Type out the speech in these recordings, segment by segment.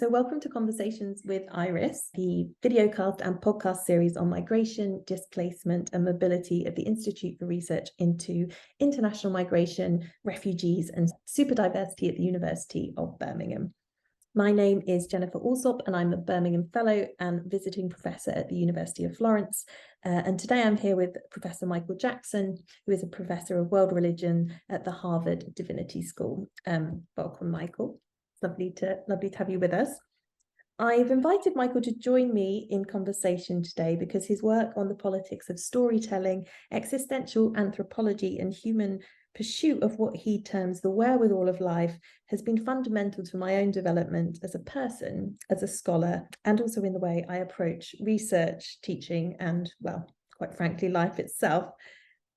So welcome to Conversations with Iris, the videocast and podcast series on migration, displacement and mobility of the Institute for Research into International Migration, Refugees and Superdiversity at the University of Birmingham. My name is Jennifer Allsopp and I'm a Birmingham Fellow and visiting professor at the University of Florence. And today I'm here with Professor Michael Jackson, who is a professor of world religion at the Harvard Divinity School. Welcome, Michael. Lovely to have you with us. I've invited Michael to join me in conversation today because his work on the politics of storytelling, existential anthropology, and human pursuit of what he terms the wherewithal of life has been fundamental to my own development as a person, as a scholar, and also in the way I approach research, teaching, and, well, quite frankly, life itself.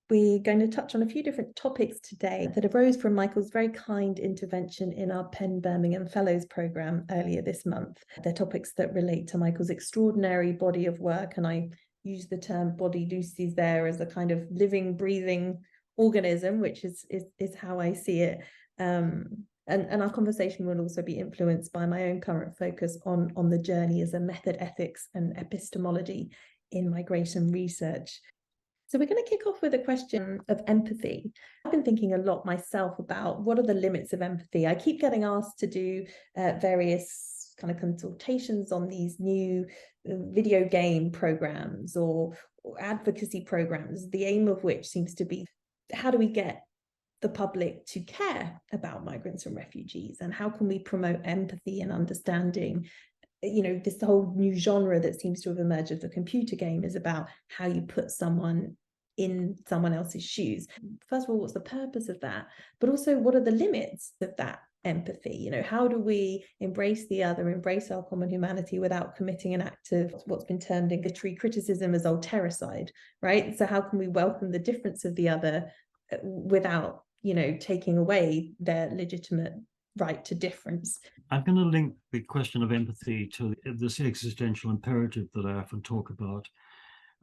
We're going to touch on a few different topics today that arose from Michael's very kind intervention in our Penn Birmingham Fellows programme earlier this month. They're topics that relate to Michael's extraordinary body of work, and I use the term body loosely there as a kind of living, breathing organism, which is how I see it. And our conversation will also be influenced by my own current focus on the journey as a method, ethics and epistemology in migration research. So we're going to kick off with a question of empathy. I've been thinking a lot myself about what are the limits of empathy. I keep getting asked to do various kind of consultations on these new video game programs or advocacy programs, the aim of which seems to be, how do we get the public to care about migrants and refugees, and how can we promote empathy and understanding? You know, this whole new genre that seems to have emerged of the computer game is about how you put someone in someone else's shoes. First of all, what's the purpose of that? But also, what are the limits of that empathy? You know, how do we embrace the other, embrace our common humanity without committing an act of what's been termed in literary criticism as altericide, right? So how can we welcome the difference of the other without, you know, taking away their legitimate right to difference? I'm going to link the question of empathy to this existential imperative that I often talk about.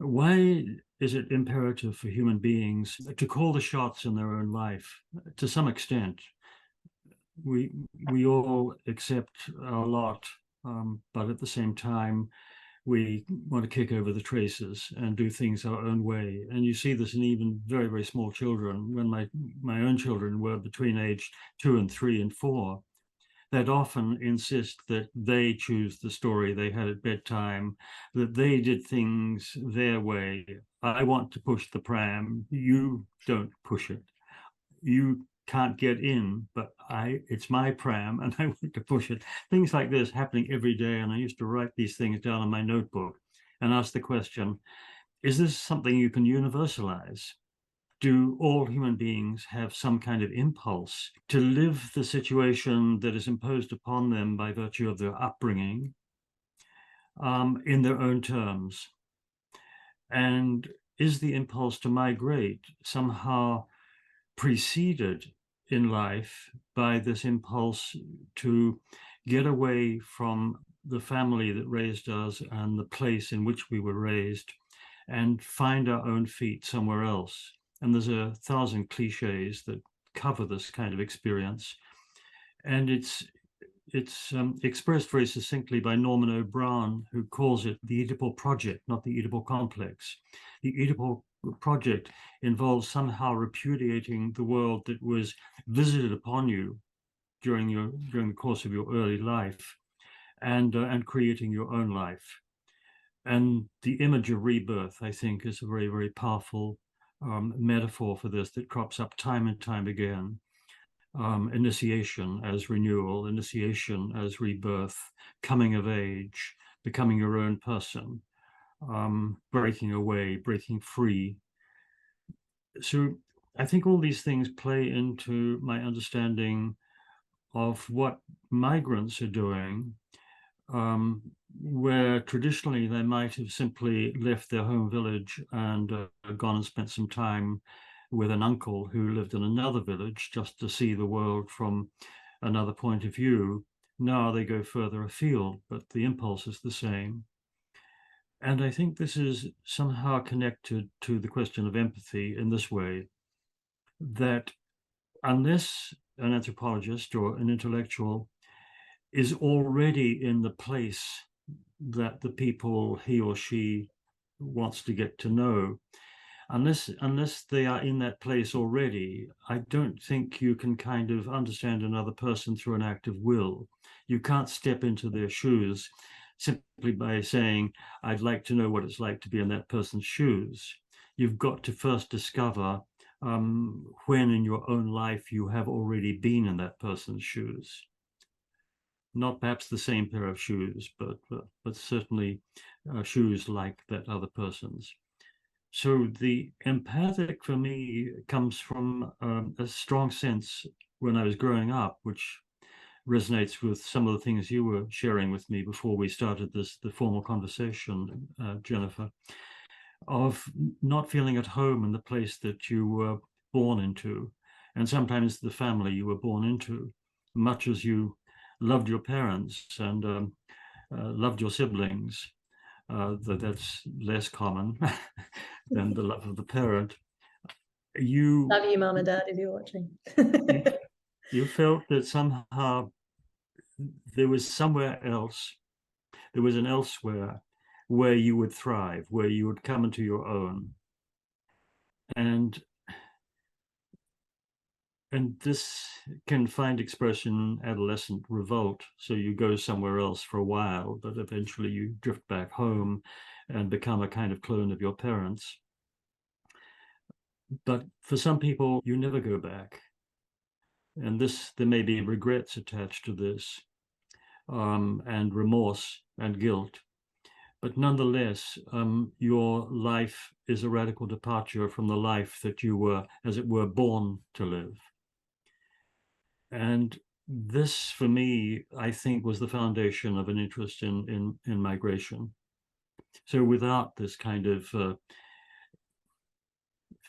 Why is it imperative for human beings to call the shots in their own life? To some extent, we all accept our lot, but at the same time, we want to kick over the traces and do things our own way. And you see this in even very, very small children. When my own children were between age 2 and 3 and 4, they'd often insist that they choose the story they had at bedtime, that they did things their way. I want to push the pram. You don't push it. You can't get in, but it's my pram and I want to push it. Things like this happening every day. And I used to write these things down in my notebook and ask the question, is this something you can universalize? Do all human beings have some kind of impulse to live the situation that is imposed upon them by virtue of their upbringing in their own terms? And is the impulse to migrate somehow preceded in life by this impulse to get away from the family that raised us and the place in which we were raised and find our own feet somewhere else? And there's 1,000 cliches that cover this kind of experience. And it's expressed very succinctly by Norman O'Brien, who calls it the Oedipal project, not the Oedipal complex. The Oedipal project involves somehow repudiating the world that was visited upon you during the course of your early life and creating your own life. And the image of rebirth, I think, is a very, very powerful metaphor for this that crops up time and time again. Initiation as renewal, initiation as rebirth, coming of age, becoming your own person, breaking away, breaking free. So I think all these things play into my understanding of what migrants are doing, where traditionally they might have simply left their home village and gone and spent some time with an uncle who lived in another village just to see the world from another point of view. Now they go further afield, but the impulse is the same. And I think this is somehow connected to the question of empathy in this way, that unless an anthropologist or an intellectual is already in the place that the people he or she wants to get to know. Unless they are in that place already, I don't think you can kind of understand another person through an act of will. You can't step into their shoes simply by saying, I'd like to know what it's like to be in that person's shoes. You've got to first discover when in your own life you have already been in that person's shoes. Not perhaps the same pair of shoes, but certainly shoes like that other person's. So the empathic for me comes from a strong sense when I was growing up, which resonates with some of the things you were sharing with me before we started the formal conversation, Jennifer, of not feeling at home in the place that you were born into, and sometimes the family you were born into, much as you loved your parents and loved your siblings. That's less common than the love of the parent. You love you, Mum and Dad, if you're watching. you felt that somehow there was somewhere else, there was an elsewhere where you would thrive, where you would come into your own. And this can find expression in adolescent revolt. So you go somewhere else for a while, but eventually you drift back home and become a kind of clone of your parents. But for some people, you never go back. And there may be regrets attached to this, and remorse and guilt. But nonetheless, your life is a radical departure from the life that you were, as it were, born to live. And this, for me, I think, was the foundation of an interest in migration. So without this kind of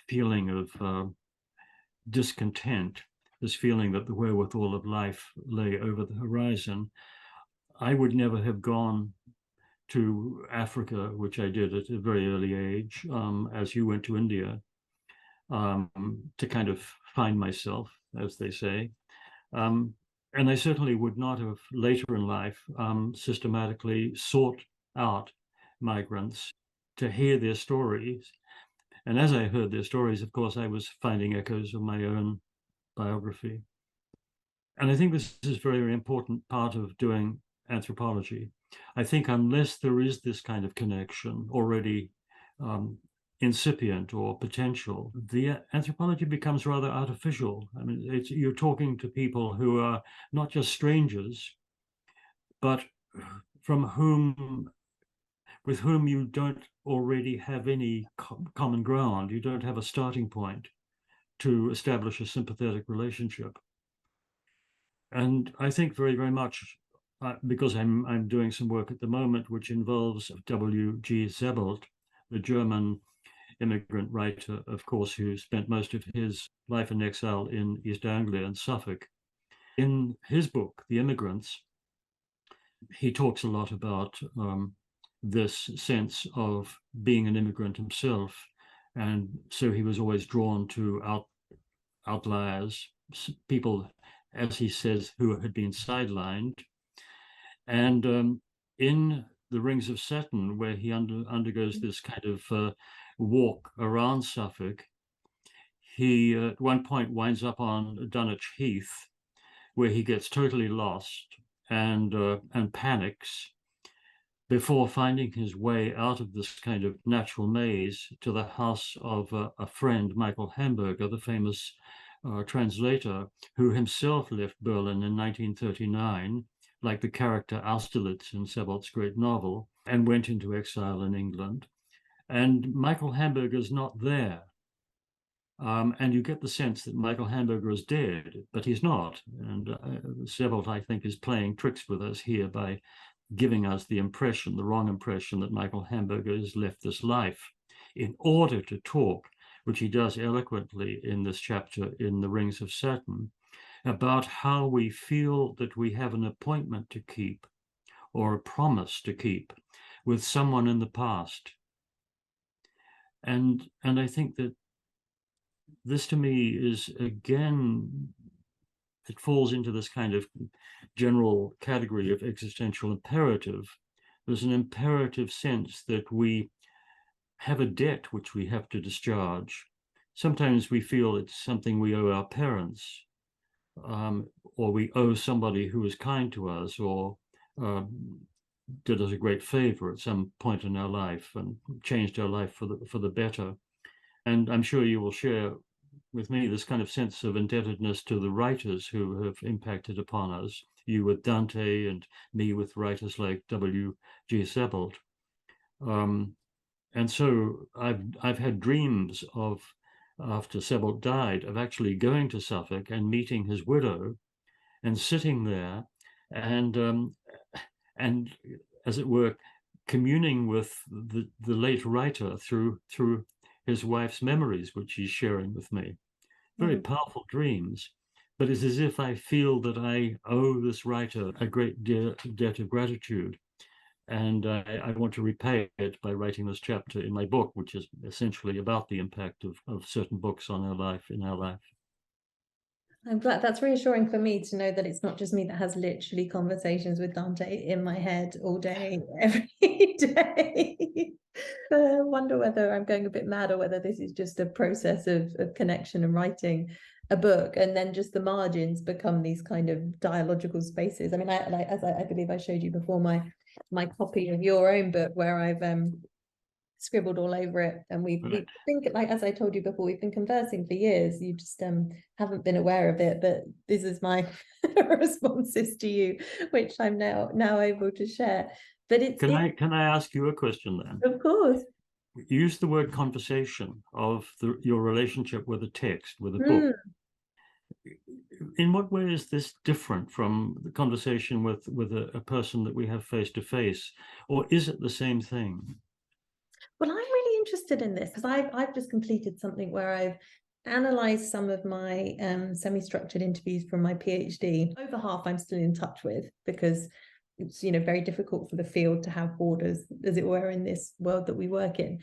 feeling of discontent, this feeling that the wherewithal of life lay over the horizon, I would never have gone to Africa, which I did at a very early age, as you went to India, to kind of find myself, as they say. And I certainly would not have later in life systematically sought out migrants to hear their stories. And as I heard their stories, of course, I was finding echoes of my own biography. And I think this is a very, very important part of doing anthropology. I think unless there is this kind of connection already incipient or potential, the anthropology becomes rather artificial. I mean, you're talking to people who are not just strangers, but with whom you don't already have any common ground. You don't have a starting point to establish a sympathetic relationship. And I think very, very much, because I'm doing some work at the moment which involves W.G. Sebold, the German immigrant writer, of course, who spent most of his life in exile in East Anglia and Suffolk. In his book, The Immigrants, he talks a lot about this sense of being an immigrant himself. And so he was always drawn to outliers, people, as he says, who had been sidelined. And in The Rings of Saturn, where he undergoes this kind of walk around Suffolk, he at one point winds up on Dunwich Heath, where he gets totally lost and panics before finding his way out of this kind of natural maze to the house of a friend, Michael Hamburger, the famous translator, who himself left Berlin in 1939, like the character Austerlitz in Sebold's great novel, and went into exile in England. And Michael Hamburger is not there. And you get the sense that Michael Hamburger is dead, but he's not. And Sebold, I think, is playing tricks with us here by giving us the impression, the wrong impression, that Michael Hamburger has left this life in order to talk, which he does eloquently in this chapter in The Rings of Saturn, about how we feel that we have an appointment to keep or a promise to keep with someone in the past. And I think that this, to me, is again it falls into this kind of general category of existential imperative. There's an imperative sense that we have a debt which we have to discharge. Sometimes we feel it's something we owe our parents, or we owe somebody who was kind to us or did us a great favor at some point in our life and changed our life for the better. And I'm sure you will share with me this kind of sense of indebtedness to the writers who have impacted upon us, you with Dante and me with writers like W.G. Sebold. And so I've had dreams of, after Sebold died, of actually going to Suffolk and meeting his widow and sitting there and as it were, communing with the late writer through his wife's memories, which he's sharing with me. Very powerful dreams, but it's as if I feel that I owe this writer a great debt of gratitude. And I want to repay it by writing this chapter in my book, which is essentially about the impact of certain books on our life, in our life. I'm glad. That's reassuring for me to know that it's not just me that has literally conversations with Dante in my head all day, every day. I wonder whether I'm going a bit mad or whether this is just a process of connection and writing a book, and then just the margins become these kind of dialogical spaces. I mean, I believe I showed you before my copy of your own book, where I've scribbled all over it, and we think, like, as I told you before, we've been conversing for years. You just haven't been aware of it, but this is my responses to you, which I'm now able to share. But can I ask you a question then? Of course. Use the word conversation of your relationship with a text, with a book. In what way is this different from the conversation with a person that we have face to face, or is it the same thing? Well, I'm really interested in this because I've just completed something where I've analysed some of my semi-structured interviews from my PhD. Over half I'm still in touch with, because it's very difficult for the field to have borders, as it were, in this world that we work in.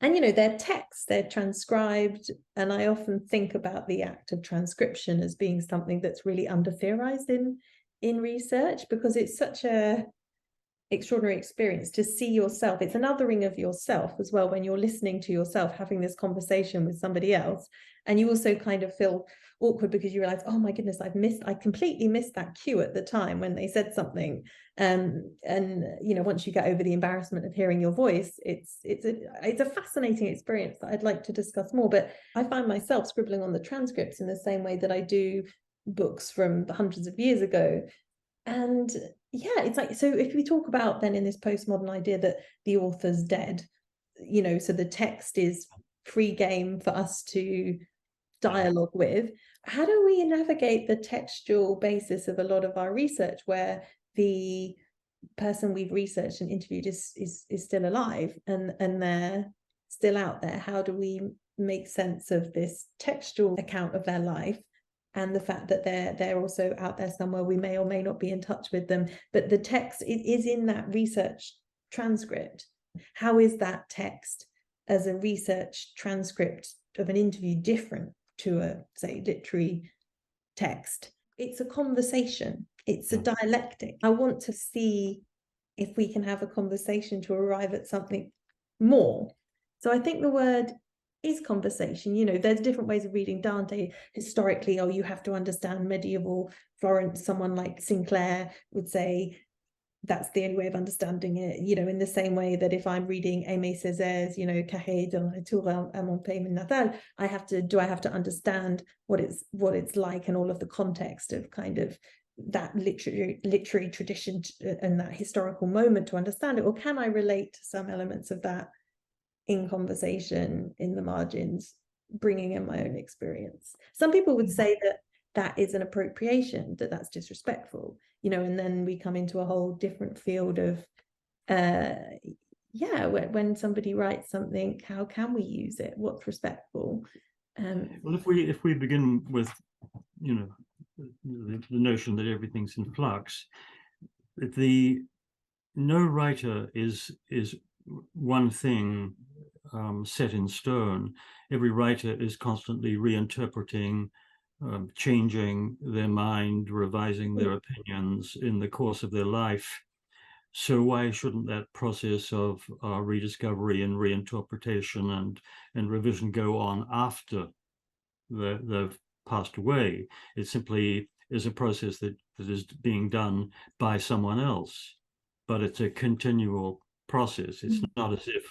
And they're texts, they're transcribed, and I often think about the act of transcription as being something that's really under-theorized in research, because it's such a extraordinary experience to see yourself. It's an othering of yourself as well, when you're listening to yourself having this conversation with somebody else, and you also kind of feel awkward because you realize, oh my goodness, I completely missed that cue at the time when they said something. And once you get over the embarrassment of hearing your voice, it's a fascinating experience that I'd like to discuss more. But I find myself scribbling on the transcripts in the same way that I do books from hundreds of years ago. And yeah, it's like, so if we talk about then in this postmodern idea that the author's dead, so the text is free game for us to dialogue with, how do we navigate the textual basis of a lot of our research where the person we've researched and interviewed is still alive and they're still out there? How do we make sense of this textual account of their life and the fact that they're also out there somewhere? We may or may not be in touch with them, but the text is in that research transcript. How is that text as a research transcript of an interview different to a, say, literary text? It's a conversation, it's a dialectic. I want to see if we can have a conversation to arrive at something more. So I think the word is conversation. There's different ways of reading Dante historically. You have to understand medieval Florence. Someone like Sinclair would say that's the only way of understanding it, in the same way that if I'm reading Aimé Césaire's, Carré de retour à mon pays natal, I have to understand what it's like and all of the context of kind of that literary tradition and that historical moment to understand it? Or can I relate to some elements of that in conversation, in the margins, bringing in my own experience? Some people would say that is an appropriation, that's disrespectful, and then we come into a whole different field of when somebody writes something, how can we use it, what's respectful? Well, if we begin with the notion that everything's in flux, no writer is one thing set in stone. Every writer is constantly reinterpreting changing their mind, revising their opinions in the course of their life. So why shouldn't that process of rediscovery and reinterpretation and revision go on after they've passed away? It simply is a process that is being done by someone else, but it's a continual process. It's not as if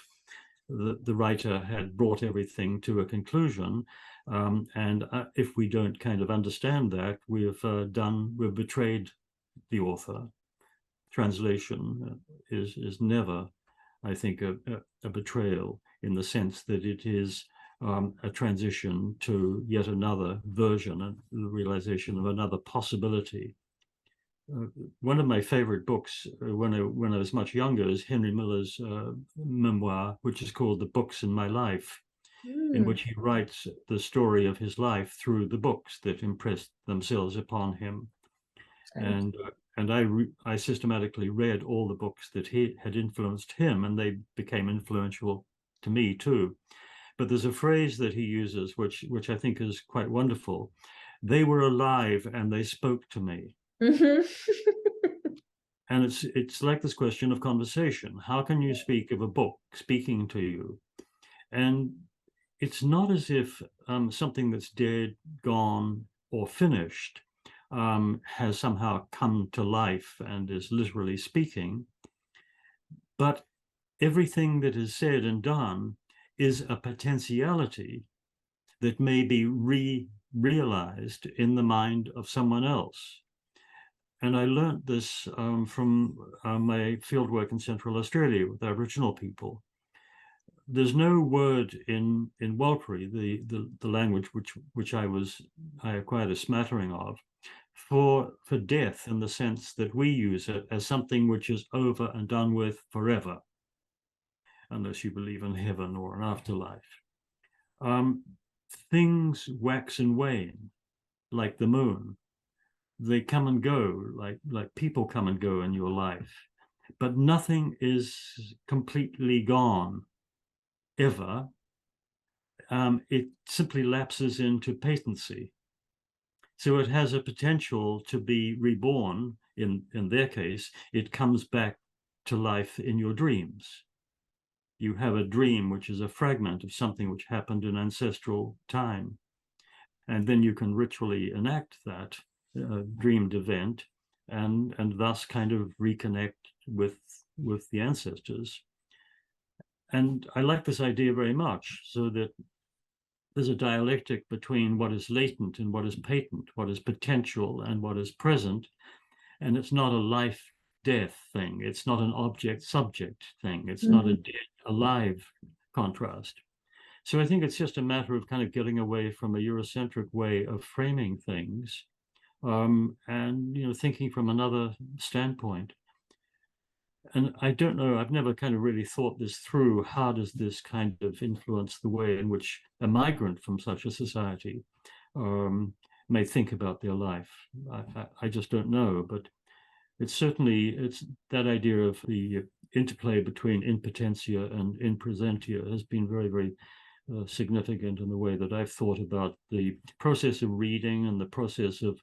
the writer had brought everything to a conclusion. And if we don't kind of understand that, we've betrayed the author. Translation is never, I think, a betrayal in the sense that it is a transition to yet another version and the realization of another possibility. One of my favorite books when I was much younger is Henry Miller's memoir, which is called The Books in My Life, in which he writes the story of his life through the books that impressed themselves upon him. And I systematically read all the books that he had influenced him, and they became influential to me too. But there's a phrase that he uses, which I think is quite wonderful. They were alive and they spoke to me. And it's like this question of conversation. How can you speak of a book speaking to you? And it's not as if something that's dead, gone, or finished has somehow come to life and is literally speaking, but everything that is said and done is a potentiality that may be realized in the mind of someone else. And I learned this from my fieldwork in Central Australia with Aboriginal people. There's no word in Warlpiri, the language which I acquired a smattering of, for death in the sense that we use it as something which is over and done with forever, unless you believe in heaven or an afterlife. Things wax and wane, like the moon. They come and go, like people come and go in your life, but nothing is completely gone, ever. It simply lapses into patency. So it has a potential to be reborn. In their case, it comes back to life in your dreams. You have a dream which is a fragment of something which happened in ancestral time. And then you can ritually enact that dreamed event and thus kind of reconnect with the ancestors. And I like this idea very much, so that there's a dialectic between what is latent and what is patent, what is potential and what is present. And it's not a life-death thing. It's not an object-subject thing. It's not a dead-alive contrast. So I think it's just a matter of kind of getting away from a Eurocentric way of framing things and, thinking from another standpoint. And I don't know, I've never kind of really thought this through. How does this kind of influence the way in which a migrant from such a society may think about their life? I just don't know, but it's that idea of the interplay between in potentia and in presentia has been very, very significant in the way that I've thought about the process of reading and the process of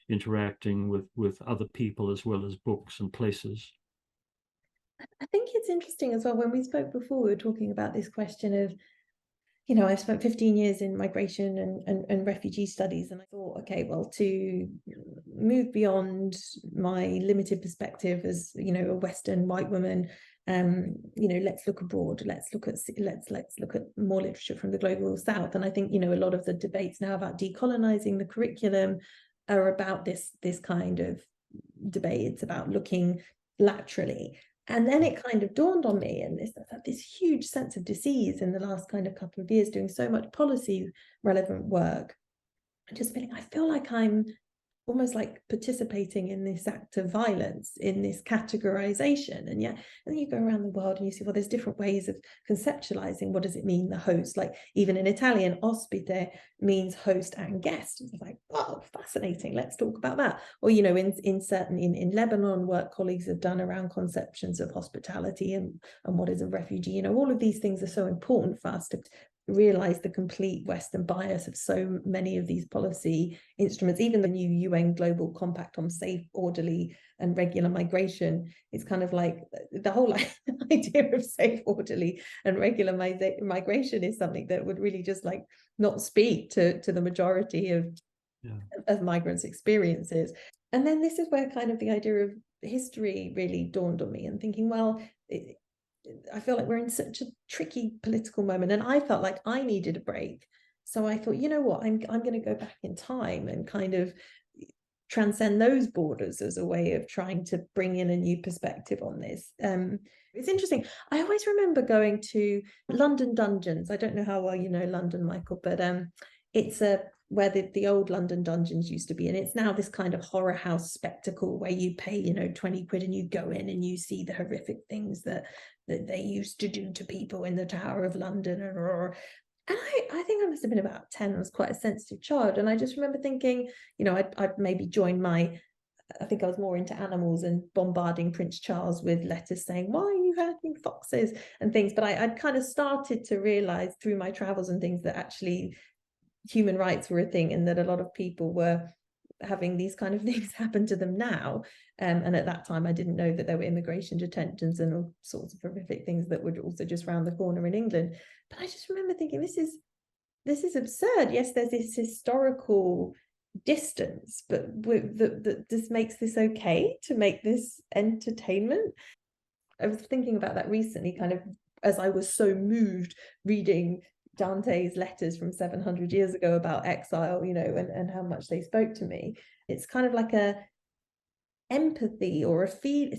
interacting with other people as well as books and places. I think it's interesting as well. When we spoke before, we were talking about this question of, I've spent 15 years in migration and refugee studies, and I thought, okay, well, to move beyond my limited perspective as, a Western white woman, let's look abroad. Let's look at more literature from the global South. And I think, a lot of the debates now about decolonizing the curriculum are about this kind of debate. It's about looking laterally. And then it kind of dawned on me, and this huge sense of disease in the last kind of couple of years, doing so much policy relevant work, and just feeling, I feel like I'm almost like participating in this act of violence, in this categorization. And then you go around the world and you see, well, there's different ways of conceptualizing what does it mean, the host. Like even in Italian, ospite means host and guest. It's like, wow, fascinating, let's talk about that. Or in Lebanon, work colleagues have done around conceptions of hospitality and what is a refugee. All of these things are so important for us to realize the complete Western bias of so many of these policy instruments. Even the new UN Global Compact on safe, orderly and regular migration, it's kind of like the whole idea of safe, orderly and regular migration is something that would really just like not speak to the majority of migrants' experiences. And then this is where kind of the idea of history really dawned on me, and thinking, well, I feel like we're in such a tricky political moment, and I felt like I needed a break. So I thought, you know what, I'm going to go back in time and kind of transcend those borders as a way of trying to bring in a new perspective on this. It's interesting. I always remember going to London Dungeons. I don't know how well you know London, Michael, but it's where the old London dungeons used to be, and it's now this kind of horror house spectacle where you pay 20 quid and you go in and you see the horrific things that they used to do to people in the Tower of London. And I think I must have been about 10. I was quite a sensitive child, and I just remember thinking, I'd maybe join I think I was more into animals and bombarding Prince Charles with letters saying, why are you hurting foxes and things. But I'd kind of started to realize through my travels and things that actually human rights were a thing, and that a lot of people were having these kind of things happen to them now. And at that time, I didn't know that there were immigration detentions and all sorts of horrific things that were also just round the corner in England. But I just remember thinking, this is absurd. Yes, there's this historical distance, but this makes this okay to make this entertainment. I was thinking about that recently, kind of as I was so moved reading Dante's letters from 700 years ago about exile, and how much they spoke to me. It's kind of like a empathy or a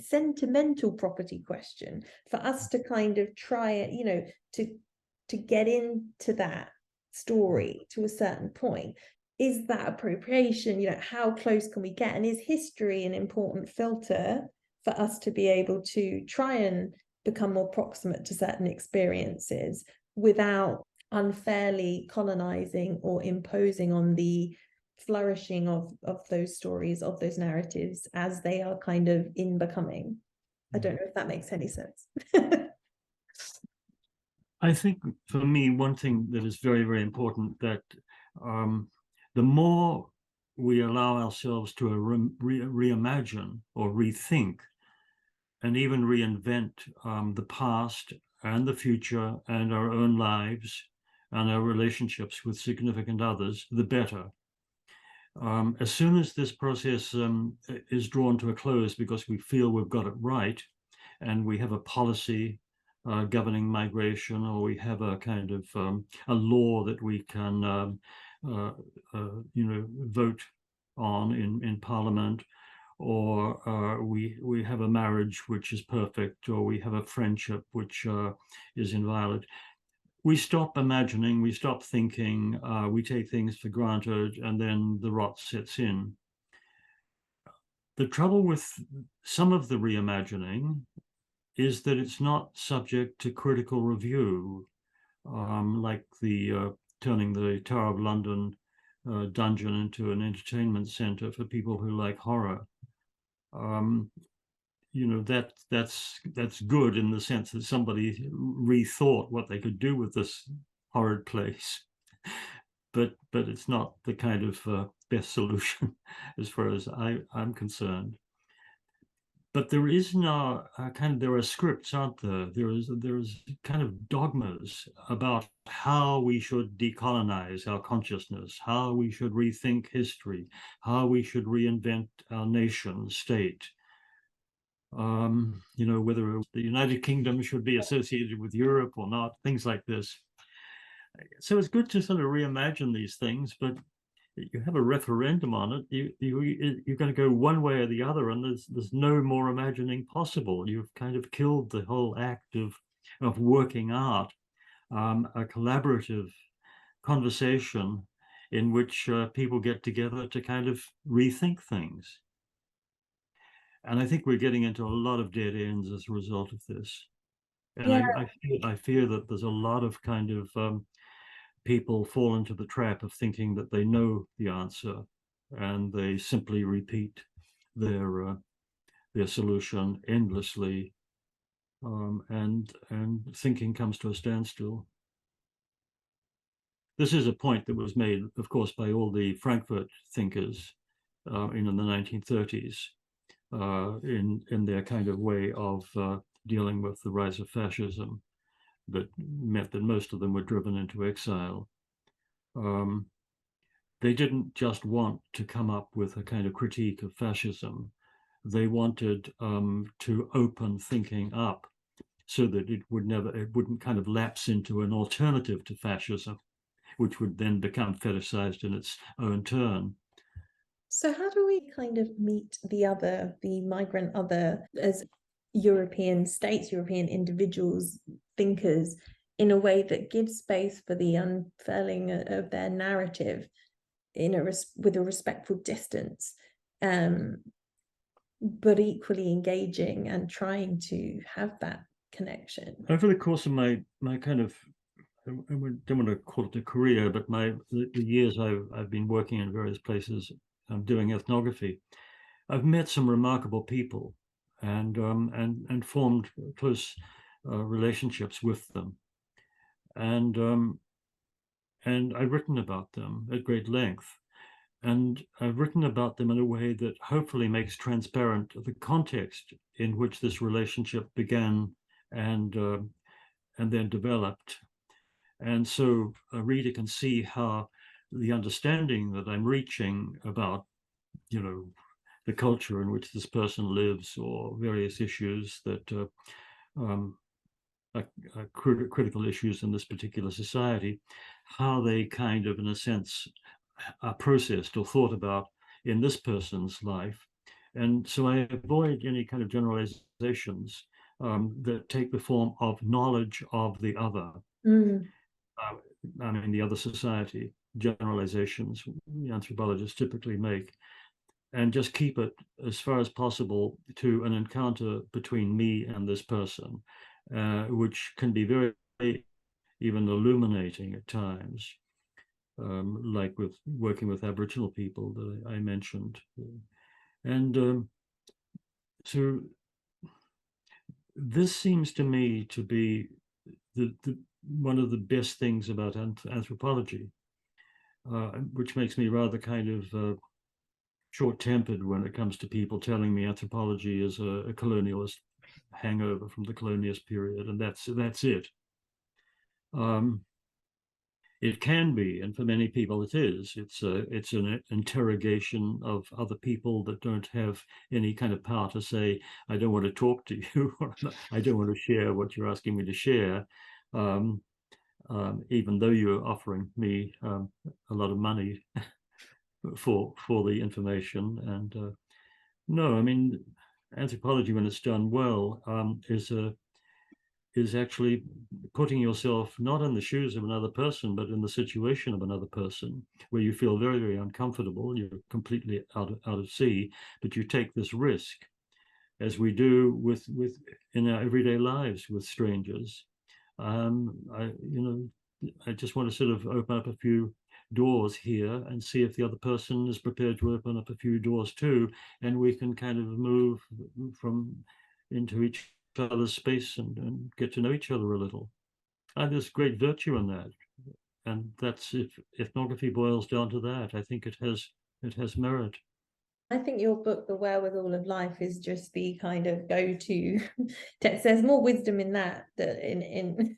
sentimental property question for us to kind of try it, to get into that story to a certain point. Is that appropriation? How close can we get? And is history an important filter for us to be able to try and become more proximate to certain experiences without unfairly colonizing or imposing on the flourishing of those stories, of those narratives as they are kind of in becoming? I don't know if that makes any sense. I think for me, one thing that is very, very important, that the more we allow ourselves to reimagine or rethink and even reinvent the past and the future and our own lives and our relationships with significant others, the better. As soon as this process is drawn to a close because we feel we've got it right and we have a policy governing migration, or we have a kind of a law that we can vote on in Parliament, or we have a marriage which is perfect, or we have a friendship which is inviolate. We stop imagining, we stop thinking, we take things for granted, and then the rot sets in. The trouble with some of the reimagining is that it's not subject to critical review, like the turning the Tower of London dungeon into an entertainment center for people who like horror. That's good in the sense that somebody rethought what they could do with this horrid place, but it's not the kind of best solution as far as I'm concerned. But there is now there are scripts, aren't there? There is kind of dogmas about how we should decolonize our consciousness, how we should rethink history, how we should reinvent our nation state. Whether the United Kingdom should be associated with Europe or not, things like this. So it's good to sort of reimagine these things, but you have a referendum on it, you're going to go one way or the other, and there's no more imagining possible. You've kind of killed the whole act of working out a collaborative conversation in which people get together to kind of rethink things. And I think we're getting into a lot of dead ends as a result of this. And Yeah. I fear that there's a lot of kind of people fall into the trap of thinking that they know the answer, and they simply repeat their solution endlessly, and thinking comes to a standstill. this is a point that was made, of course, by all the Frankfurt thinkers in the 1930s in their kind of way of dealing with the rise of fascism that meant that most of them were driven into exile. They didn't just want to come up with a kind of critique of fascism. They wanted to open thinking up so that it wouldn't kind of lapse into an alternative to fascism, which would then become fetishized in its own turn. So how do we kind of meet the other, the migrant other, as European states, European individuals, thinkers, in a way that gives space for the unfurling of their narrative with a respectful distance, but equally engaging and trying to have that connection? Over the course of my kind of, I don't want to call it a career, but the years I've been working in various places, doing ethnography, I've met some remarkable people and formed close relationships with them, and I've written about them at great length, and I've written about them in a way that hopefully makes transparent the context in which this relationship began and then developed. And so a reader can see how the understanding that I'm reaching about, the culture in which this person lives, or various issues that are critical issues in this particular society, how they kind of, in a sense, are processed or thought about in this person's life. And so I avoid any kind of generalizations that take the form of knowledge of the other. I mean, the other society, generalizations anthropologists typically make, and just keep it as far as possible to an encounter between me and this person, which can be very even illuminating at times, like with working with Aboriginal people that I mentioned. And so this seems to me to be one of the best things about anthropology, which makes me rather kind of short-tempered when it comes to people telling me anthropology is a colonialist hangover from the colonialist period, and that's it. It can be, and for many people it is. It's an interrogation of other people that don't have any kind of power to say, I don't want to talk to you, or I don't want to share what you're asking me to share, even though you're offering me a lot of money for the information. And no, I mean, anthropology, when it's done well, is actually putting yourself not in the shoes of another person, but in the situation of another person, where you feel very, very uncomfortable. You're completely out of sea, but you take this risk, as we do with in our everyday lives with strangers. I just want to sort of open up a few doors here and see if the other person is prepared to open up a few doors too, and we can kind of move from into each other's space and get to know each other a little. And there's great virtue in that, and that's, if ethnography boils down to that, I think it has merit. I think your book, The Wherewithal of Life, is just the kind of go-to text. There's more wisdom in that in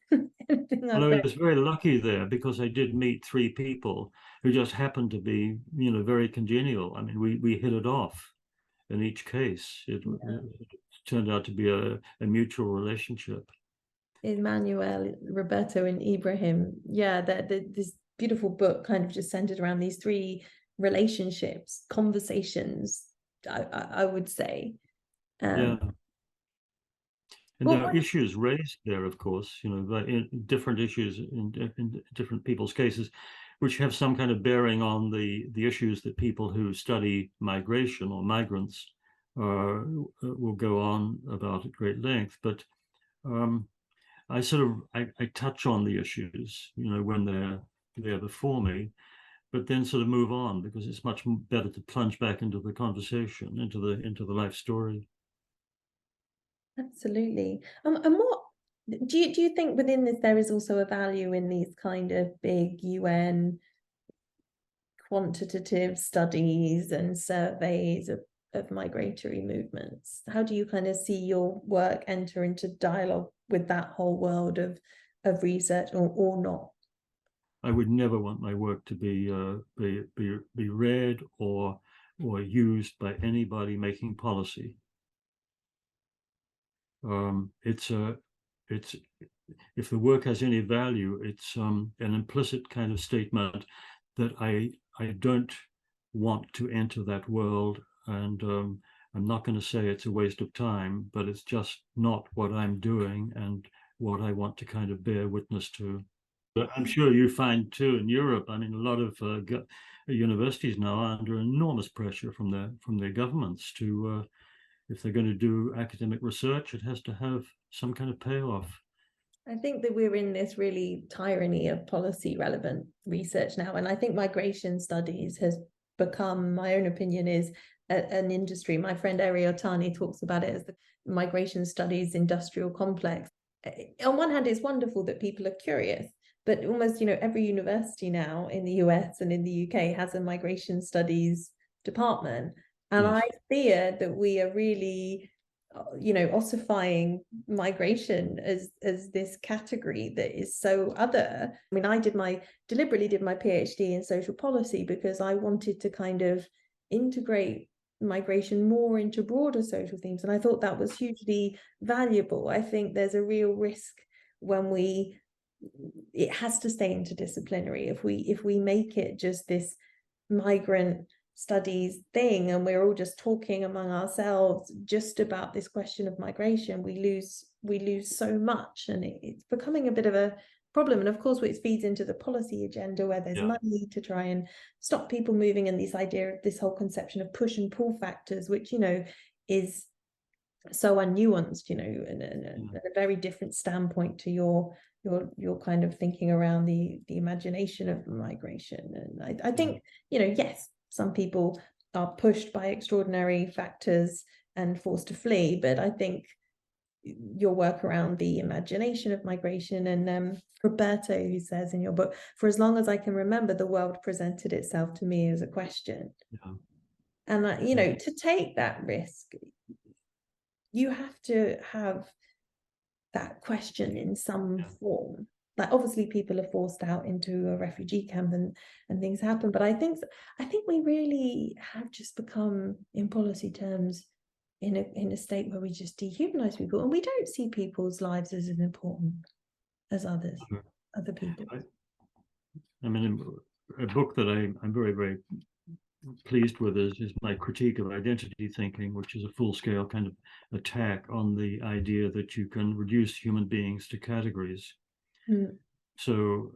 Well, I was very lucky there, because I did meet 3 people who just happened to be, very congenial. I mean, we hit it off in each case. It turned out to be a mutual relationship. Emmanuel, Roberto, and Ibrahim. Yeah, this beautiful book kind of just centered around these 3 relationships, conversations, I would say. Yeah. And there are issues raised there, of course, different issues in different people's cases, which have some kind of bearing on the issues that people who study migration or migrants will go on about at great length. But I touch on the issues, when they're there before me, but then sort of move on, because it's much better to plunge back into the conversation, into the life story. Absolutely. And Do you think within this there is also a value in these kind of big UN quantitative studies and surveys of migratory movements? How do you kind of see your work enter into dialogue with that whole world of research, or not? I would never want my work to be read or used by anybody making policy. It's if the work has any value, it's an implicit kind of statement that I don't want to enter that world, and I'm not going to say it's a waste of time, but it's just not what I'm doing and what I want to kind of bear witness to. But I'm sure you find too in Europe. I mean, a lot of universities now are under enormous pressure from their governments to, if they're going to do academic research, it has to have some kind of payoff. I think that we're in this really tyranny of policy relevant research now. And I think migration studies has become, my own opinion is, an industry. My friend Ariel Tani talks about it as the migration studies industrial complex. On one hand, it's wonderful that people are curious, but almost, every university now in the US and in the UK has a migration studies department. And yes. I fear that we are really, ossifying migration as this category that is so other. I mean, I deliberately did my PhD in social policy because I wanted to kind of integrate migration more into broader social themes, and I thought that was hugely valuable. I think there's a real risk when it has to stay interdisciplinary. If we make it just this migrant studies thing and we're all just talking among ourselves just about this question of migration, we lose so much, and it's becoming a bit of a problem. And of course, it feeds into the policy agenda where there's money to try and stop people moving, and this idea of this whole conception of push and pull factors, which is so unnuanced, and a very different standpoint to your kind of thinking around the imagination of migration. And I think, yes, some people are pushed by extraordinary factors and forced to flee, but I think your work around the imagination of migration, and Roberto, who says in your book, for as long as I can remember, the world presented itself to me as a question. And to take that risk, you have to have that question in some form. Like, obviously people are forced out into a refugee camp and things happen, but I think we really have just become, in policy terms, in a state where we just dehumanize people, and we don't see people's lives as important as other people. I mean, a book that I'm very, very pleased with is my critique of identity thinking, which is a full-scale kind of attack on the idea that you can reduce human beings to categories. So,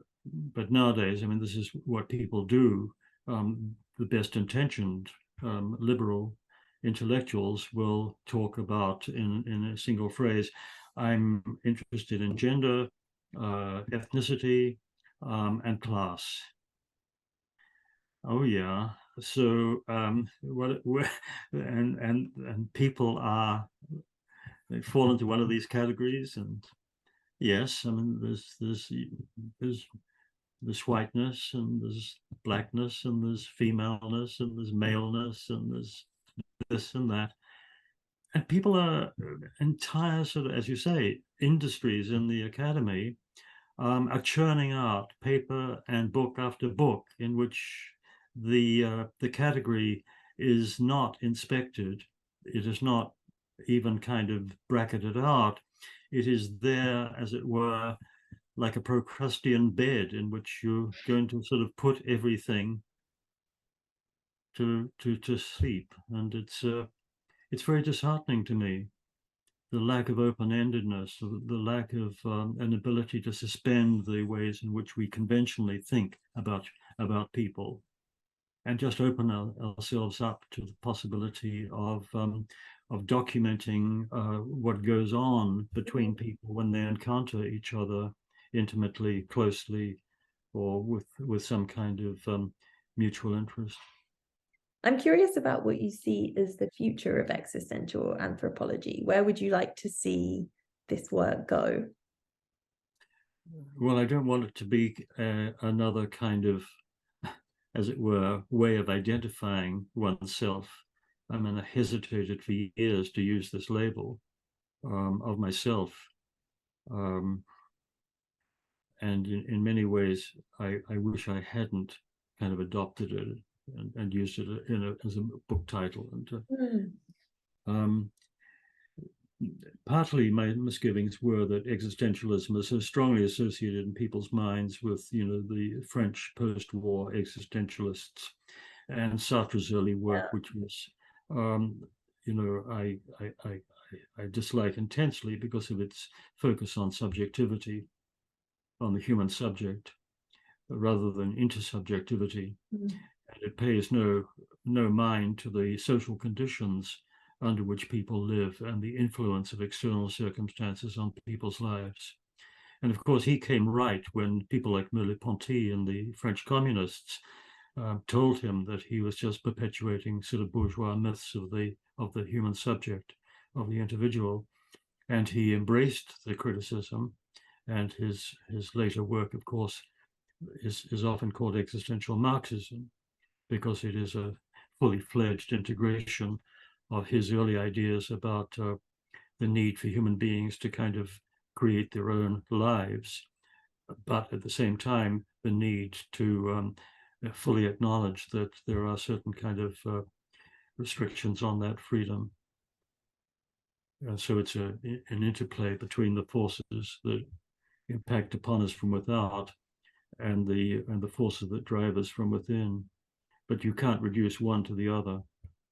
but nowadays, I mean, this is what people do. The best intentioned liberal intellectuals will talk about in a single phrase, I'm interested in gender, ethnicity, and class. Oh yeah. So and people they fall into one of these categories, and yes, I mean there's whiteness, and there's blackness, and there's femaleness, and there's maleness, and there's this and that. And people are entire sort of, as you say, industries in the academy are churning out paper and book after book in which the category is not inspected. It is not even kind of bracketed out. It is there, as it were, like a Procrustean bed in which you're going to sort of put everything to sleep. And it's very disheartening to me, the lack of open-endedness, the lack of an ability to suspend the ways in which we conventionally think about people, and just open ourselves up to the possibility of documenting what goes on between people when they encounter each other intimately, closely, or with some kind of mutual interest. I'm curious about what you see as the future of existential anthropology. Where would you like to see this work go? Well, I don't want it to be another kind of, as it were, way of identifying oneself. I mean, I hesitated for years to use this label of myself. And in many ways, I wish I hadn't kind of adopted it and used it as a book title. And partly my misgivings were that existentialism is so strongly associated in people's minds with, the French post-war existentialists and Sartre's early work, which was, I dislike intensely because of its focus on subjectivity, on the human subject, rather than intersubjectivity. And it pays no mind to the social conditions under which people live and the influence of external circumstances on people's lives. And of course, he came right when people like Merleau-Ponty and the French communists told him that he was just perpetuating sort of bourgeois myths of the human subject, of the individual. And he embraced the criticism, and his later work, of course, is often called existential Marxism, because it is a fully fledged integration of his early ideas about the need for human beings to kind of create their own lives, but at the same time, the need to fully acknowledge that there are certain kind of restrictions on that freedom. So it's an interplay between the forces that impact upon us from without and the forces that drive us from within. But you can't reduce one to the other.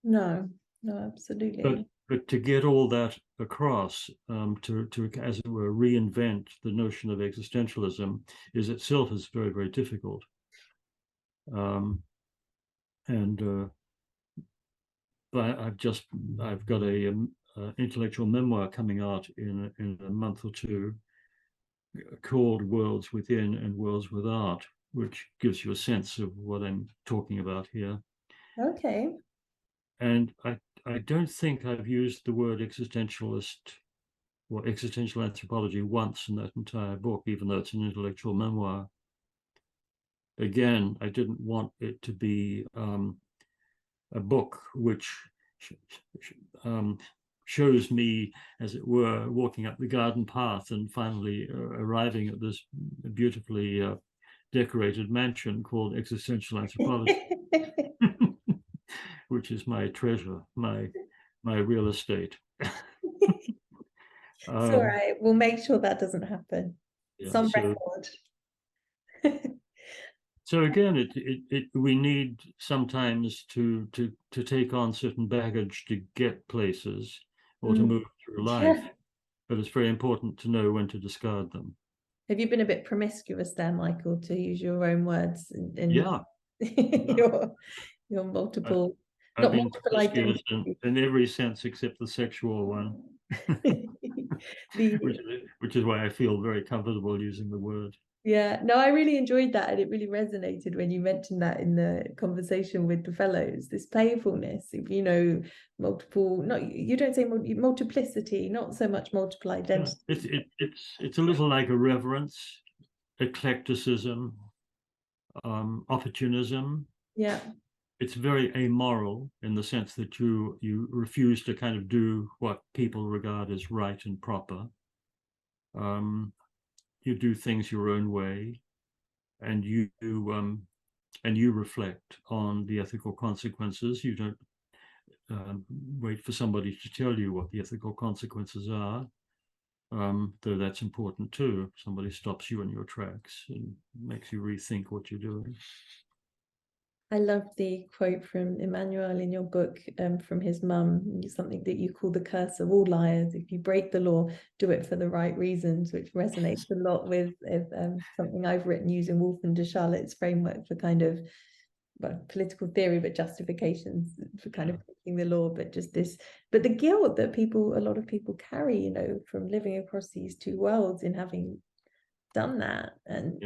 No, absolutely. But to get all that across, to as it were, reinvent the notion of existentialism is very, very difficult. But I've got a intellectual memoir coming out in a month or two called Worlds Within and Worlds Without, which gives you a sense of what I'm talking about here. Okay. And I don't think I've used the word existentialist or existential anthropology once in that entire book, even though it's an intellectual memoir. Again, I didn't want it to be a book which shows me, as it were, walking up the garden path and finally arriving at this beautifully decorated mansion called existential anthropology, which is my treasure, my real estate. It's all right. We'll make sure that doesn't happen. Yeah, Some record. So again, we need sometimes to take on certain baggage to get places or to move through life, but it's very important to know when to discard them. Have you been a bit promiscuous there, Michael, to use your own words? Yeah. your multiple, I've been promiscuous in every sense except the sexual one, which is why I feel very comfortable using the word. Yeah, no, I really enjoyed that, and it really resonated when you mentioned that in the conversation with the fellows, this playfulness, multiple, you don't say multiplicity, not so much multiple identities. Yeah, it's a little like irreverence, eclecticism, opportunism. Yeah. It's very amoral in the sense that you refuse to kind of do what people regard as right and proper. You do things your own way, and you reflect on the ethical consequences. You don't wait for somebody to tell you what the ethical consequences are, though that's important too. If somebody stops you in your tracks and makes you rethink what you're doing. I love the quote from Emmanuel in your book, from his mum, something that you call the curse of all liars. If you break the law, do it for the right reasons, which resonates a lot with something I've written using Wolf and de Charlotte's framework for kind of political theory, but justifications for kind of breaking the law, but the guilt that a lot of people carry, from living across these two worlds in having done that, and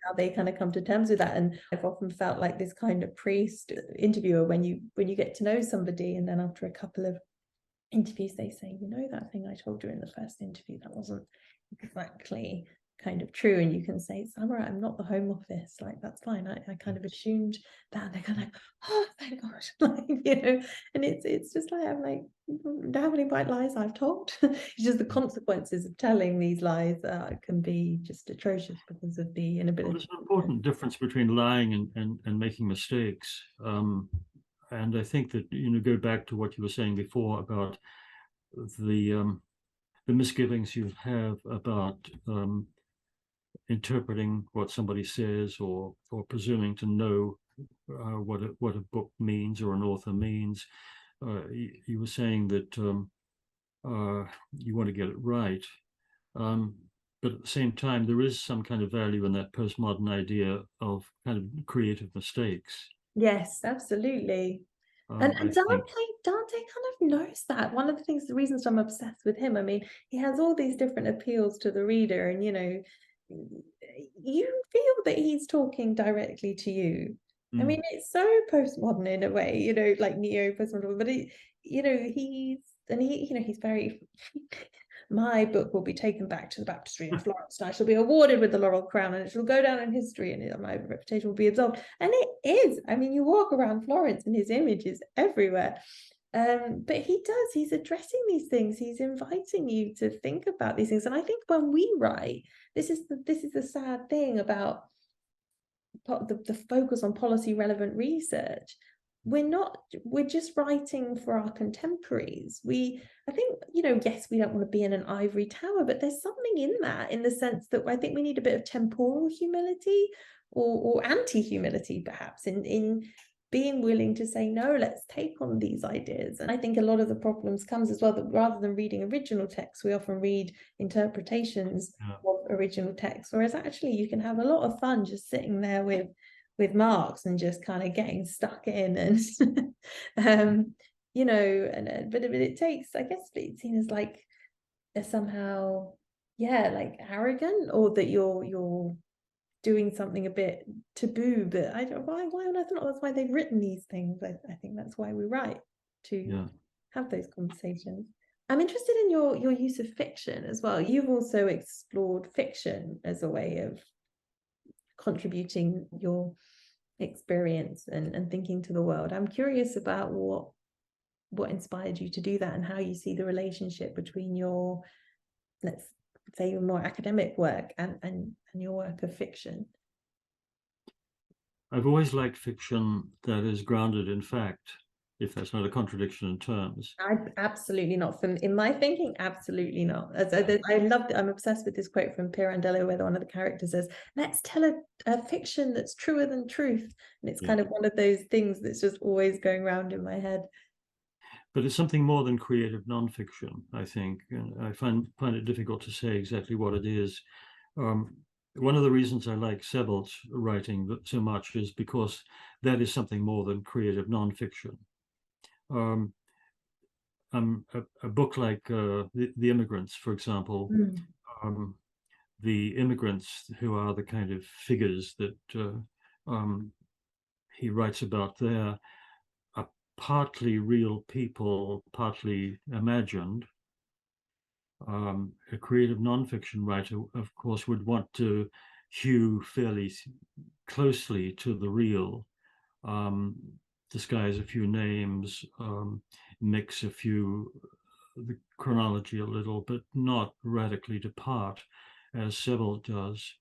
how they kind of come to terms with that. And I've often felt like this kind of priest interviewer when you get to know somebody, and then after a couple of interviews they say, that thing I told you in the first interview, that wasn't exactly kind of true, and you can say, Summer, I'm not the Home Office, like that's fine. I kind of assumed that, and they're kind of like, oh thank gosh, like, you know, and it's just like, I'm like, how many white lies I've told. It's just the consequences of telling these lies can be just atrocious because of the inability. Well, there's an important difference between lying and making mistakes, and I think that, you know, go back to what you were saying before about the misgivings you have about interpreting what somebody says, or presuming to know what a book means or an author means. You were saying that you want to get it right, but at the same time, there is some kind of value in that postmodern idea of kind of creative mistakes. Yes, absolutely. And Dante kind of knows that. One of the things, the reasons I'm obsessed with him, I mean, he has all these different appeals to the reader, and, you know, you feel that he's talking directly to you. I mean, it's so postmodern in a way, you know, like neo-postmodern, but it, you know, he, you know, he's very, my book will be taken back to the baptistry in Florence, and I shall be awarded with the laurel crown, and it shall go down in history, and my reputation will be absolved. And it is. I mean, you walk around Florence and his image is everywhere. But he's addressing these things. He's inviting you to think about these things. And I think when we write, this is the sad thing about the focus on policy relevant research. We're just writing for our contemporaries. I think, you know, yes, we don't want to be in an ivory tower, but there's something in that, in the sense that I think we need a bit of temporal humility, or anti-humility perhaps, in being willing to say, no, let's take on these ideas. And I think a lot of the problems comes as well that rather than reading original texts, we often read interpretations of original texts, whereas actually you can have a lot of fun just sitting there with Marx and just kind of getting stuck in, and you know, and but it takes, I guess, it's seen as like somehow, yeah, like arrogant, or that you're doing something a bit taboo. But I don't, why on earth not? That's why they've written these things. I think that's why we write, to have those conversations. I'm interested in your use of fiction as well. You've also explored fiction as a way of contributing your experience and thinking to the world. I'm curious about what inspired you to do that, and how you see the relationship between your, let's say, your more academic work and your work of fiction. I've always liked fiction that is grounded in fact, if that's not a contradiction in terms. Absolutely not. In my thinking, absolutely not. I loved it. I'm obsessed with this quote from Pirandello, where one of the characters says, let's tell a fiction that's truer than truth. And it's kind of one of those things that's just always going around in my head. But it's something more than creative nonfiction, I think. And I find it difficult to say exactly what it is. One of the reasons I like Sebold's writing so much is because that is something more than creative nonfiction. A book like the Immigrants, for example, the immigrants who are the kind of figures that he writes about there are partly real people, partly imagined. A creative nonfiction writer, of course, would want to hew fairly closely to the real, disguise a few names, mix the chronology a little, but not radically depart, as Sebold does.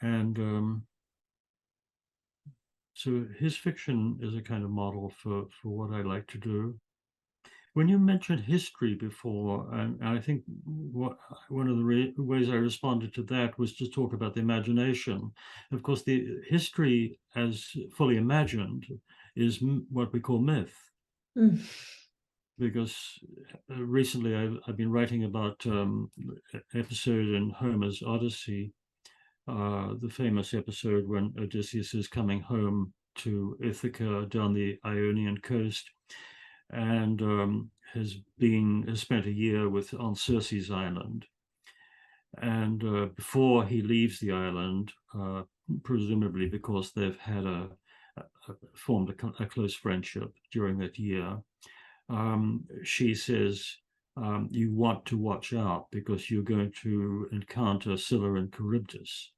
And so his fiction is a kind of model for what I like to do. When you mentioned history before, and I think one of the ways I responded to that was to talk about the imagination. Of course, the history as fully imagined is what we call myth. Because recently I've been writing about an episode in Homer's Odyssey, the famous episode when Odysseus is coming home to Ithaca down the Ionian coast, and has spent a year on Circe's island. And before he leaves the island, presumably because they've had formed a close friendship during that year, she says, you want to watch out because you're going to encounter Scylla and Charybdis,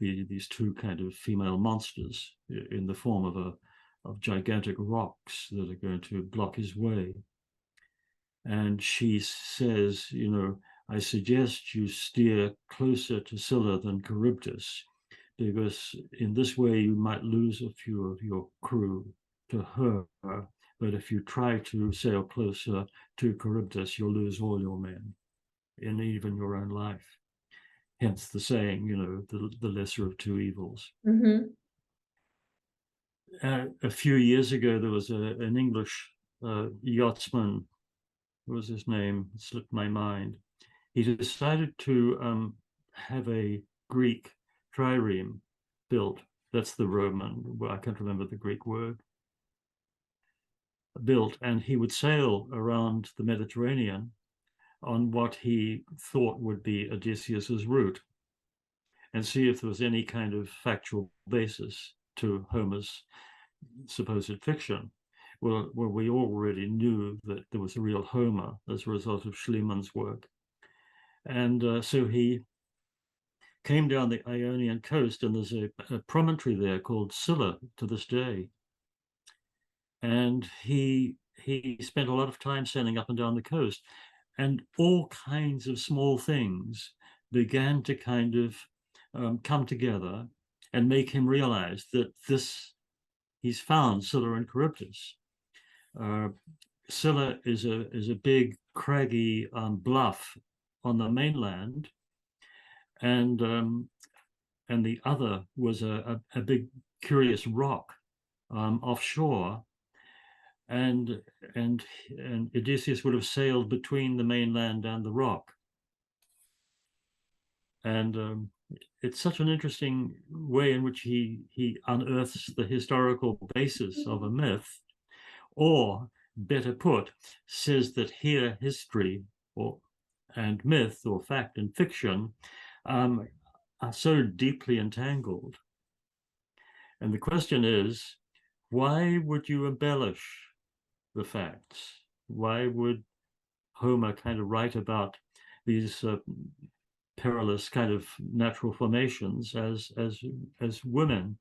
these two kind of female monsters in the form of gigantic rocks that are going to block his way. And she says, I suggest you steer closer to Scylla than Charybdis, because in this way you might lose a few of your crew to her. But if you try to sail closer to Charybdis, you'll lose all your men, and even your own life. Hence the saying, the lesser of two evils. Mm-hmm. A few years ago, there was an English yachtsman. What was his name? It slipped my mind. He decided to have a Greek trireme built. That's the Roman, well, I can't remember the Greek word. Built, and he would sail around the Mediterranean on what he thought would be Odysseus's route and see if there was any kind of factual basis to Homer's supposed fiction. Well, we already knew that there was a real Homer as a result of Schliemann's work. And so he came down the Ionian coast, and there's a promontory there called Scylla to this day. And he spent a lot of time sailing up and down the coast, and all kinds of small things began to kind of come together and make him realize that he's found Scylla and Charybdis. Scylla is a big craggy bluff on the mainland, and the other was a big curious rock offshore, and Odysseus would have sailed between the mainland and the rock. And it's such an interesting way in which he unearths the historical basis of a myth, or better put, says that here history and myth, or fact and fiction, are so deeply entangled. And the question is, why would you embellish the facts? Why would Homer kind of write about these perilous kind of natural formations as women?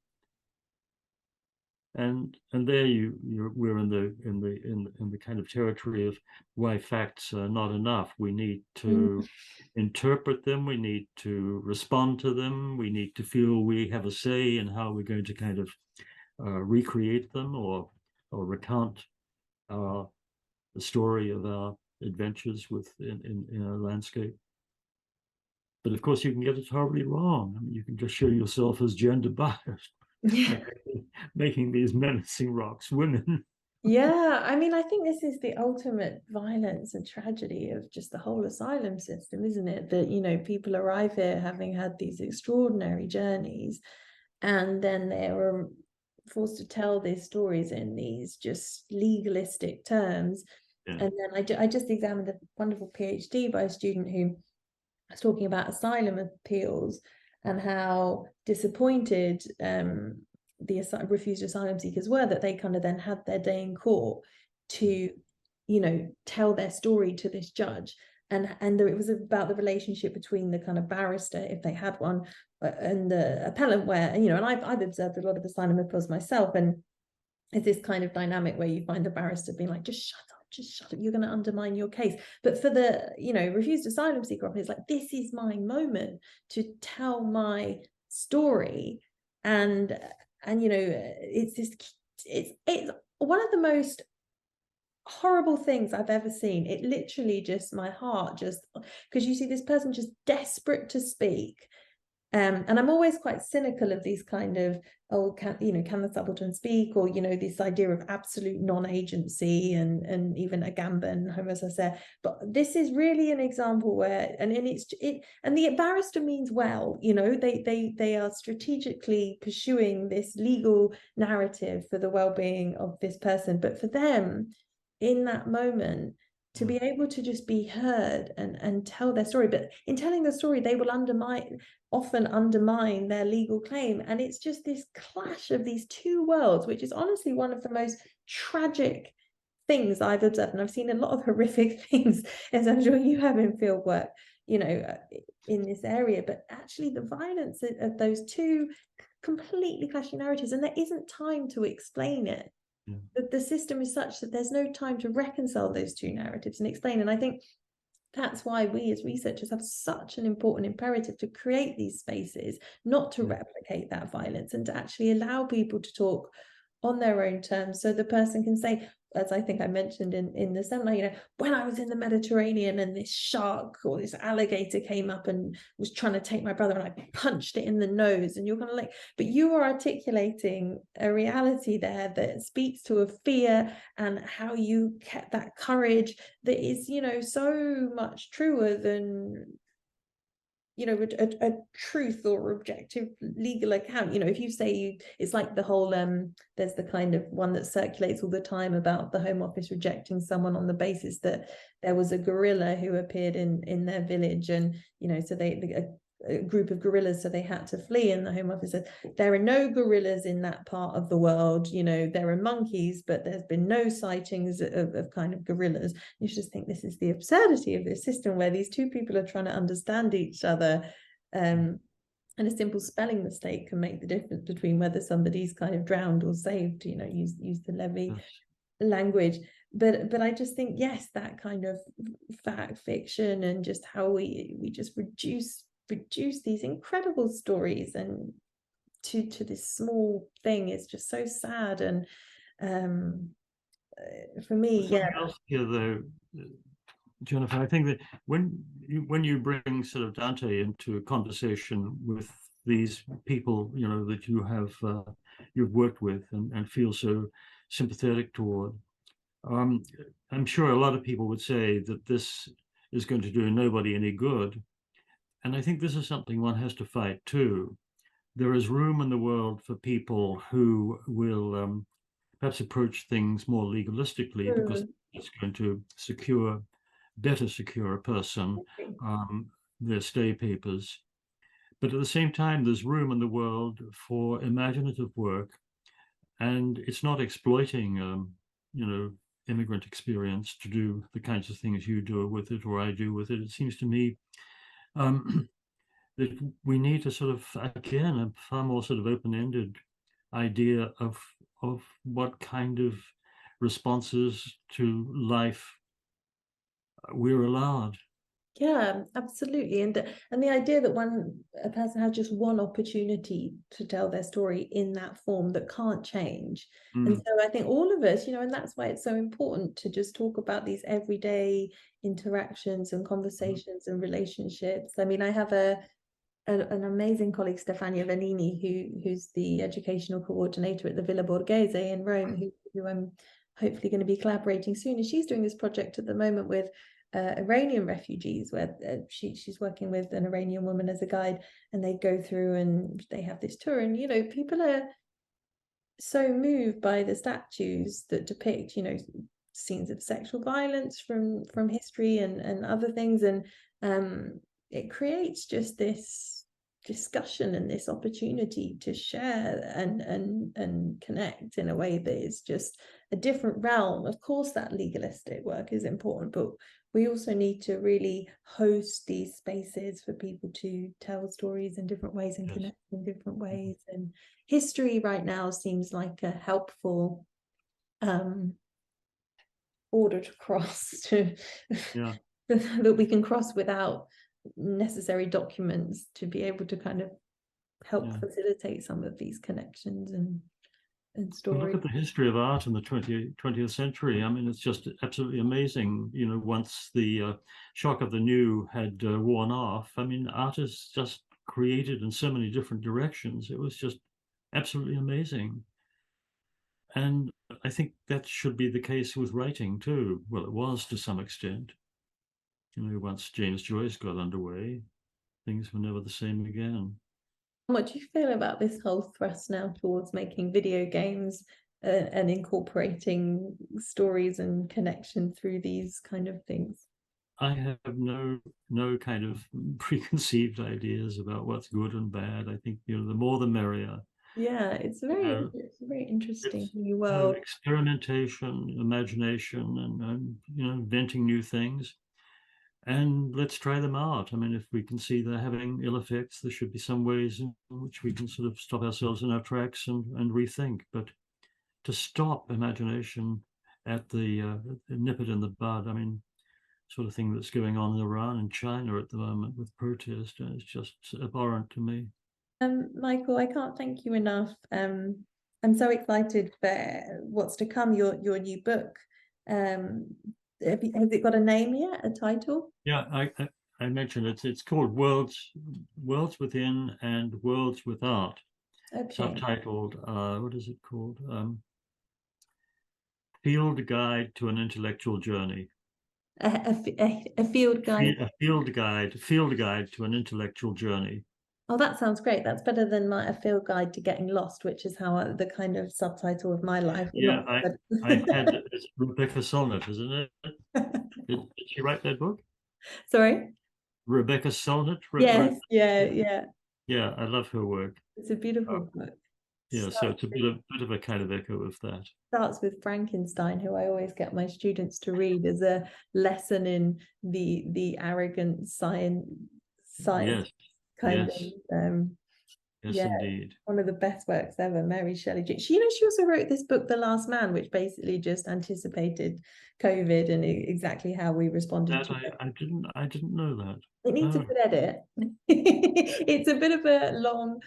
And there we're in the kind of territory of why facts are not enough. We need to interpret them. We need to respond to them. We need to feel we have a say in how we're going to kind of recreate them or recount the story of our adventures in our landscape. But of course, you can get it horribly wrong. I mean, you can just show yourself as gender biased. Yeah. Making these menacing rocks women. Yeah, I mean, I think this is the ultimate violence and tragedy of just the whole asylum system, isn't it? That, people arrive here having had these extraordinary journeys, and then they are forced to tell their stories in these just legalistic terms. Yeah. And then I just examined a wonderful PhD by a student who was talking about asylum appeals and how disappointed the refused asylum seekers were that they kind of then had their day in court to, tell their story to this judge. And it was about the relationship between the kind of barrister, if they had one, and the appellant, where, and I've observed a lot of asylum appeals myself, and it's this kind of dynamic where you find the barrister being like, just shut up, you're going to undermine your case. But for the, refused asylum seeker, it's like, this is my moment to tell my story. And it's one of the most horrible things I've ever seen. It literally just, my heart just, because you see this person just desperate to speak. And I'm always quite cynical of these kind of, can the subaltern speak, or this idea of absolute non-agency and even Agamben, Homo Saucer. But this is really an example where, and the barrister means well, they are strategically pursuing this legal narrative for the well-being of this person. But for them, in that moment, to be able to just be heard and tell their story, but in telling the story, they will often undermine their legal claim. And it's just this clash of these two worlds, which is honestly one of the most tragic things I've observed, and I've seen a lot of horrific things, as I'm sure you have in field work, you know, in this area, but actually the violence of those two completely clashing narratives, and there isn't time to explain it. Yeah. The system is such that there's no time to reconcile those two narratives and explain. And I think that's why we as researchers have such an important imperative to create these spaces, not to replicate that violence, and to actually allow people to talk on their own terms, so the person can say, as I think I mentioned in the seminar, you know, when I was in the Mediterranean and this shark or this alligator came up and was trying to take my brother and I punched it in the nose, and you're kind of like, but you are articulating a reality there that speaks to a fear and how you kept that courage that is, you know, so much truer than, you know, a truth or objective legal account. You know, if you say it's like the whole there's the kind of one that circulates all the time about the Home Office rejecting someone on the basis that there was a gorilla who appeared in their village, and you know, so a group of gorillas, so they had to flee, and the Home Office said there are no gorillas in that part of the world, you know, there are monkeys, but there's been no sightings of kind of gorillas. You just think this is the absurdity of this system where these two people are trying to understand each other, and a simple spelling mistake can make the difference between whether somebody's kind of drowned or saved, you know, use the levy language. But I just think, yes, that kind of fact fiction and just how we just reduce these incredible stories and to this small thing is just so sad. And for me, Something else here, though, Jennifer, I think that when you bring sort of Dante into a conversation with these people, you know, that you have you've worked with and feel so sympathetic toward, I'm sure a lot of people would say that this is going to do nobody any good. And I think this is something one has to fight too. There is room in the world for people who will perhaps approach things more legalistically because it's going to better secure a person, their stay papers. But at the same time, there's room in the world for imaginative work, and it's not exploiting, you know, immigrant experience to do the kinds of things you do with it or I do with it. It seems to me that we need to sort of, again, a far more sort of open-ended idea of what kind of responses to life we're allowed. Yeah, absolutely. And the idea that a person has just one opportunity to tell their story in that form that can't change. And so I think all of us, you know, and that's why it's so important to just talk about these everyday interactions and conversations and relationships. I mean, I have an amazing colleague, Stefania Vanini, who's the educational coordinator at the Villa Borghese in Rome, who I'm hopefully going to be collaborating soon. And she's doing this project at the moment with Iranian refugees, where she's working with an Iranian woman as a guide, and they go through and they have this tour, and you know, people are so moved by the statues that depict, you know, scenes of sexual violence from history and other things, and it creates just this discussion and this opportunity to share and connect in a way that is just a different realm. Of course, that legalistic work is important, but we also need to really host these spaces for people to tell stories in different ways and connect in different ways. And history right now seems like a helpful border to cross that we can cross without necessary documents to be able to kind of help facilitate some of these connections and stories. Look at the history of art in the 20th century. I mean, it's just absolutely amazing. You know, once the shock of the new had worn off, I mean, artists just created in so many different directions. It was just absolutely amazing. And I think that should be the case with writing too. Well, it was to some extent. You know, once James Joyce got underway, things were never the same again. What do you feel about this whole thrust now towards making video games and incorporating stories and connection through these kind of things? I have no kind of preconceived ideas about what's good and bad. I think, you know, the more the merrier. Yeah, it's Uh, a very interesting it's new world. experimentation, imagination, and inventing new things. And let's try them out. I mean, if we can see they're having ill effects, there should be some ways in which we can sort of stop ourselves in our tracks and rethink. But to stop imagination at the nip it in the bud, I mean, sort of thing that's going on in Iran and China at the moment with protest, is just abhorrent to me. Michael, I can't thank you enough. I'm so excited for what's to come, your new book. Has it got a name yet, a title? Yeah, I mentioned it. It's called Worlds Within and Worlds Without, Okay. subtitled, what is it called? Field Guide to an Intellectual Journey. A field guide. A field guide to an intellectual journey. Oh, that sounds great. That's better than a field guide to getting lost, which is how the kind of subtitle of my life. Yeah, I had it's Rebecca Solnit, isn't it? Did she write that book? Sorry. Rebecca Solnit wrote. Yes. Yeah. Yeah, I love her work. It's a beautiful book. Yeah, so it's a bit of a kind of echo of that. Starts with Frankenstein, who I always get my students to read as a lesson in the arrogant science Yes, kind yes, of yes, yeah, indeed. one of the best works ever. Mary Shelley. She also wrote this book, The Last Man, which basically just anticipated COVID and exactly how we responded That to it. I didn't know that. It needs a Oh, good edit. It's a bit of a long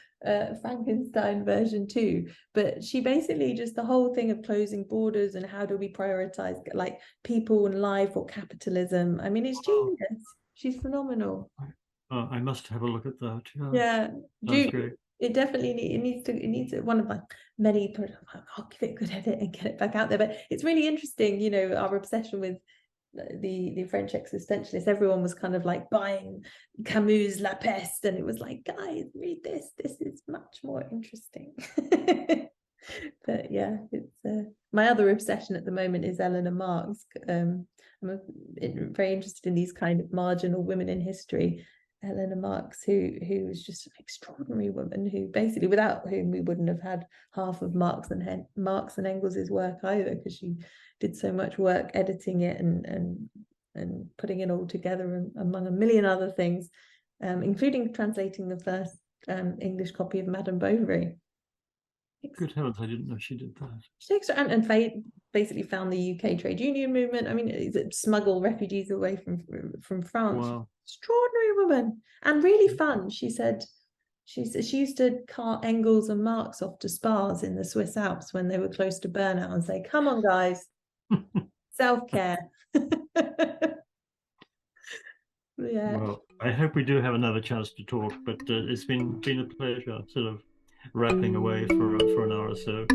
Frankenstein version too, but she basically just the whole thing of closing borders and how do we prioritize like people and life or capitalism. I mean, it's genius. She's phenomenal. I must have a look at that. Yeah, Yeah, sounds do great. it definitely it needs one of my many. I'll give it a good edit and get it back out there. But it's really interesting, our obsession with the French existentialists. Everyone was kind of like buying Camus' La Peste, and it was like, guys, read this. This is much more interesting. But yeah, it's my other obsession at the moment is Eleanor Marx. Very interested in these kind of marginal women in history. Eleanor Marx, who was just an extraordinary woman, who basically without whom we wouldn't have had half of Marx and Engels's work either, because she did so much work editing it and putting it all together, and among a million other things, including translating the first English copy of Madame Bovary. Good heavens, I didn't know she did that. And basically found the UK trade union movement. I mean, smuggle refugees away from France. Wow. Extraordinary woman and really fun. She said she used to cart Engels and Marx off to spas in the Swiss Alps when they were close to burnout and say, "Come on, guys, self-care." Yeah. Well, I hope we do have another chance to talk, but it's been a pleasure sort of rapping away for an hour or so.